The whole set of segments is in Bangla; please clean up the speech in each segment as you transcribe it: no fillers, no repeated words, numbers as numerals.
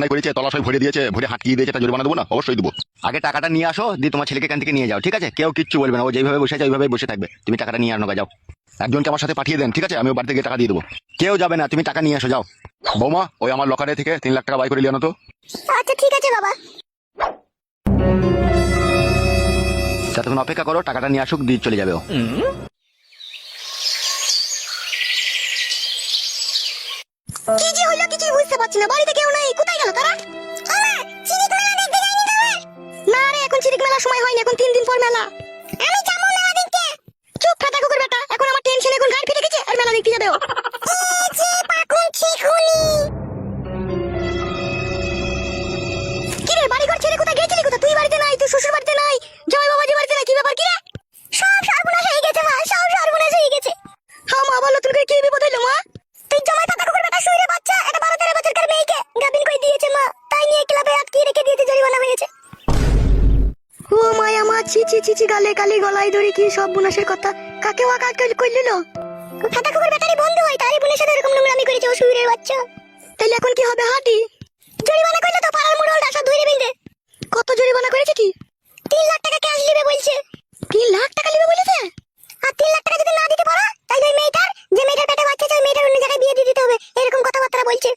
নাই করেছে, তলাশয় ভরে দিয়েছে, ভরে হাঁটিয়ে দিয়েছে, এটা জরিমানা দেবো না? অবশ্যই দেবো। আগে টাকাটা নিয়ে আসো, দিয়ে তোমার ছেলেকে এখান থেকে নিয়ে যাও, ঠিক আছে? কেউ কিচ্ছু বলবে না, ও যেভাবে বসে আছে ওইভাবে বসে থাকবে। তুমি টাকাটা নিয়ে আনো, যাও। একজনকে আমার সাথে পাঠিয়ে দেন, ঠিক আছে? আমি বাড়ি থেকে টাকা দিয়ে দেবো। কেউ যাবে না, তুমি টাকা নিয়ে আসো, যাও। বৌমা, ওই আমার লকারে থেকে 3 লাখ টাকা বাই করে নিয়ে আনো তো। আচ্ছা ঠিক আছে বাবা। ততক্ষণ অপেক্ষা করো, টাকাটা নিয়ে আসুক, দিয়ে চলে যাবে ও। কি যে হলো কিছুই বুঝতে পারছি না, বাড়িতে কেউ নাই, কোথায় গেল তারা? না রে, এখন চিরিক মেলার সময় হয়নি, এখন 3 দিন পর মেলা। আমি যাবো মেলা দেখতে। চুপ ফাটা কুকুর বেটা, এখন আমার টেনশন, এখন গাড়ি ফেটে গেছে আর মেলা দেখতে যাবে ও। এই যে পাকুন ঠিকুনি। কি রে, বাড়ি ঘর ছেড়ে কোথায় গেছিলি? কোথায়? তুই বাড়িতে নাই, তুই শ্বশুর বাড়িতে নাই, জামাই বাবাজি বাড়িতে নাই, কি ব্যাপার কি রে? সব সর্বনাশ হয়ে গেছে মা, সব সর্বনাশ হয়ে গেছে। হ্যাঁ মা, বলো তুমি কি বিপদ হইলো মা? তুই জামাই ফাটা কুকুর বেটা শুইরে বাচ্চা এটা 12-13 বছরকার মেয়েকে গাবিন করে দিয়েছে মা, তাই নিয়ে ক্লাবে আটকে রেখে দিয়েছে, জরিমানা হয়েছে। ও মায়া মা, ছি ছি ছি ছি, গালে গালি গলায় ধরে কি সব বুনাশের কথা। কাকে ওয়া কাজ কইলিল? ফাটা কুকুর বেটারই বন্ধু হয়, তারই বোনের সাথে এরকম নোংরামি করেছে ও শুইরের বাচ্চা। তাইলে এখন কি হবে হাঁটি? জরিমানা কইলে তো পাড়ার মোড়লটা সব ধরে বেঁধে। কত জরিমানা করেছে কি? 3 লাখ টাকা ক্যাশ নেবে বলছে। 3 লাখ টাকা নেবে বলেছে? আর 3 লাখ টাকা যদি না দিতে পারো তাহলে ওই মেয়েটার, যে মেয়েটার পেটে বাচ্চা আছে ওই মেয়েটার অন্য জায়গায় বিয়ে দিয়ে দিতে হবে, এরকম কথাবার্তা বলছে।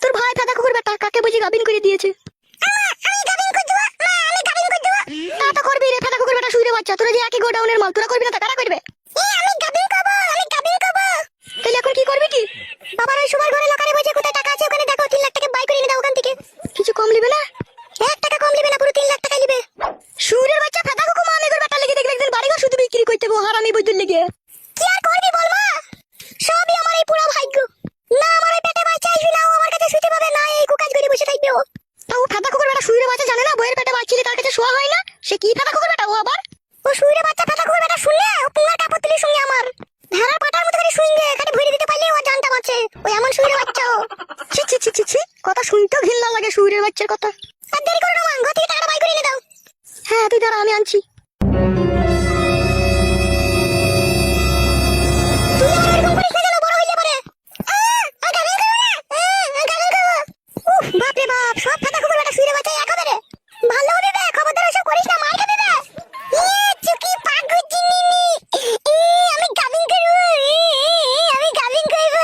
তোর ভাই ফাটা কুকুর বেটা কাকে বুঝি গাবিন করে দিয়েছে? তা তো করবি রে ফাটা কুকুর বেটা শুইরে বাচ্চা, তোরা যে একই গোডাউনের মাল, তোরা করবি না তা কারা করবে? তাহলে এখন কি করবি কি? বাবার ওই সুবার ঘরে লকারে বসে কোথায় টাকা আছে ওখানে দেখো, 3 লাখ টাকা বাই করে এনে দাও ওখান থেকে। কিছু কম লিবে না? 1 টাকা কম লিবে না, পুরো 3 লাখ টাকা লিবে। শুইরের বাচ্চা ফাটা কুকুর মা মেঘর বেটা লেগে দেখলে একদিন বাড়িঘর শুধু বিক্রি করতে বো, হারামি বৈদ্যুৎ লেগে। কি আর করবি বল মা, সবই আমার এই পুরো ভাগ্য। না আমার এই পেটে বাচ্চা আসবে, না ও আমার কাছে শুতে পাবে, না এই কুকাজ করে বসে থাকবে ও। তাও ফাটা কুকুর বেটা শুইরে বাচ্চা জানে না বইয়ের পেটে বাচ্চিলে তার কাছে শোয়া হয় না? সে কি ফাটা কুকুর বেটা ও আবার? ও শুইরে বাচ্চা ফাটা কুকুর বেটা শুনলে ও পুঙ্গা কাপড় সঙ্গে আমার ভেড়ার পাটার মতো করে শুইঙ্গে খালি ভরে দিতে পারলে ও জানটা বাঁচে। ওই এমন শুইরে বাচ্চা ও। ছি ছি ছি ছি ছি, কথা শুনতেও ঘৃণা লাগে শুইরের বাচ্চার কথা। আর দেরি করো না মা, ঘর থেকে টাকাটা বাই করে এনে দাও। হ্যাঁ তুই দাঁড়া, আমি আনছি। তুই আমার এরকম করিস না কেন, বড় হইলে পারে। উফ বাপ রে বাপ, সব ফাটা কুকুর বেটা শুইরে বাচ্চা এক হবে রে। ভালো হবে বে, খবরদার ওসব করিস না, মার খাবি বে। চুকি পাগু চিনিনি, আমি গাবিন করব, আমি গাবিন করব।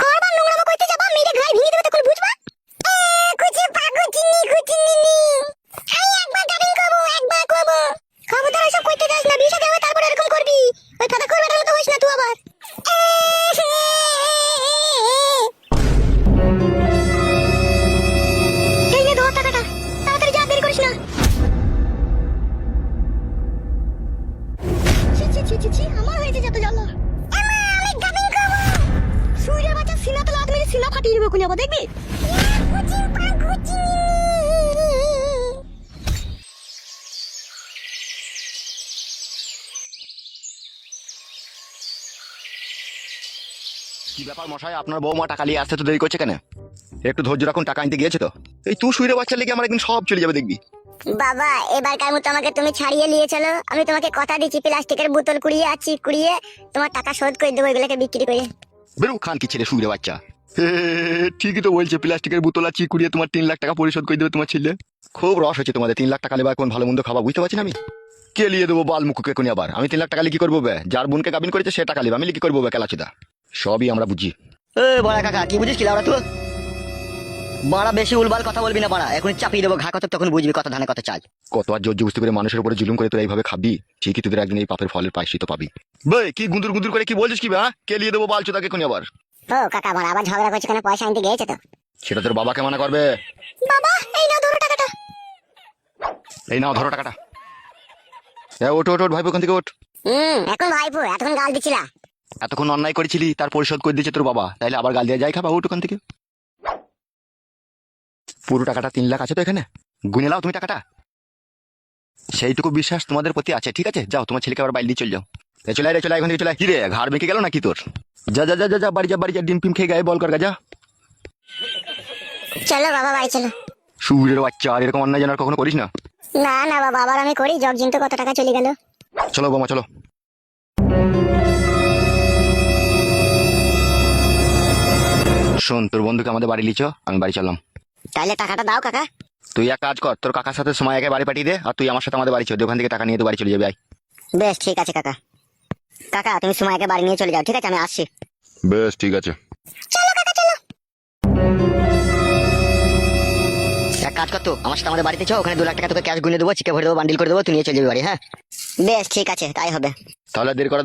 করবা নোংরামো কইতে যাবা, মেরে ঘাড় ভেঙে দেবে তখন বুঝবা। কুচি পাগু চিনি কুচিনি, আমি একবার গাবিন করব, একবার করব। খবরদার ওসব কইতে যাস না, বিয়ে দেবে তারপর এরকম করবি। ওই ফাটা কুকুর বেটার মতো হইস না তুই আবার। এই নে ধর টাকাটা, তাড়াতাড়ি যা, দেরি করিস না। ছি ছি ছি ছি ছি, আমার হয়েছে যত জ্বালা। আমি গাবিন করব। শুইরের বাচ্চা সিনাতে লাত মেরে সিনা ফাটিয়ে দেবে কোনি আবার দেখবি। কি ব্যাপার মশাই, আপনার বৌমা টাকা নিয়ে আসতে তো দেরি করছে কেন? একটু ধৈর্য রাখুন, টাকা আনতে গিয়েছে তো। এই তুই শুইরে বাচ্চা লেগে আমার একদিন সব চলে যাবে দেখবি। বাবা এবারকার মতো আমাকে তুমি ছাড়িয়ে নিয়ে চলো, আমি তোমাকে কথা দিচ্ছি প্লাস্টিকের বোতল কুড়িয়ে আছি, কুড়িয়ে তোমার টাকা শোধ করে দেবো এগুলোকে বিক্রি করে। বেরু খান কি ছেলে শুইরে বাচ্চা। ঠিকই তো বলছে, প্লাস্টিকের বোতল আছে কুড়িয়ে তোমার 3 লাখ টাকা পরিশোধ করে দেবে তোমার ছেলে। খুব রস হচ্ছে তোমাদের, 3 লাখ টাকা নেবা কোন ভালো মন্দ খাবা বুঝতে পারছি না আমি। কে লিয়ে দেবো বাল মুখকে কোনি আবার? আমি 3 লাখ টাকা লিখি করবো বে? যার বোনকে গাবিন করেছে সে টাকা নেবে, আমি লিখি করবো বে কেলাচিদা? সবই আমরা বুঝি। বড়া কাকা কি বুঝিস কি লাউড়া তুই? বড়া বেশি উলবাল কথা বলবি না বড়া, এখন চাপিয়ে দেবো ঘা কত, তখন বুঝবি কথা ধানে কত চাল। কত আর জোর জবস্তি করে মানুষের উপরে জুলুম করে তোরা এইভাবে খাবি, ঠিকই তোদের একদিন এই পাপের ফলের পাইসি তো পাবি। বে কি গুন্দুর গুন্দুর করে কি বলছিস কি বে? কে লিয়ে দেবো বালচো তাকে কোনি আবার? ও কাকা বড় আবার ঝগড়া করছে কেন? পয়সা আনতে গিয়েছে তো। সেটা তোর বাবাকে মানা করবে। বাবা এই নাও ধরো টাকাটা। এই নাও ধরো টাকাটা। ওঠ ওঠ ওঠ ভাইপো, ওখান থেকে ওঠ। এখন ভাইপো এতক্ষণ গাল দিছিলা। এতক্ষণ অন্যায় করেছিলি, তার পরিশোধ করে দিয়েছে তোর বাবা, তাইলে আবার গাল দিয়ে যাই খাবা? ওঠ ওখান থেকে। পুরো টাকাটা 3 লাখ আছে তো এখানে, গুনে নাও তুমি টাকাটা। সেইটুকু বিশ্বাস তোমাদের প্রতি আছে, ঠিক আছে? যাও তোমার ছেলেকে আবার বাইরে দিয়ে চলে যাও। চলে আয় রে, চলে আয়, এখান থেকে চলে আয়। কি রে ঘাড় বেঁকে গেল নাকি তোর? যা যা যা যা যা, বাড়ি যা, বাড়ি যা, ডিম ফিম খেয়ে গায়ে বল কর গা, যা। চলো বাবা বাড়ি চলো। শুয়ের বাচ্চা, আর এরকম অন্যায় যেন আর কখনো করিস না। না না বাবা, আবার আমি করি, জগজিন তো কত টাকা চলে গেল। চলো বোমা চলো। শোন, তোর বন্ধুকে আমাদের বাড়ি লিচ, আমি বাড়ি চললাম। তাহলে টাকাটা দাও কাকা। তুই এক কাজ কর, তোর কাকার সাথে সময় একে বাড়ি পাঠিয়ে দে, আর তুই আমার সাথে আমাদের বাড়ি চল, ওখান থেকে টাকা নিয়ে তো বাড়ি চলে যাবি। আয়। বেশ ঠিক আছে কাকা। কাকা তুমি সময়কে বাড়ি নিয়ে চলে যাও, ঠিক আছে? আমি আসছি। বেশ ঠিক আছে। চলো কাকা চলো। এক কাজ কর, তো আমার সাথে আমাদের বাড়িতে চো, ওখানে 2 লাখ টাকা তোকে ক্যাশ গুনে দেবো, চিকে ভরে দেবো, বান্ডিল করে দেবো, তুই নিয়ে চলে যাবি বাড়ি। হ্যাঁ বেশ ঠিক আছে, তাই হবে। তাহলে দেরি করা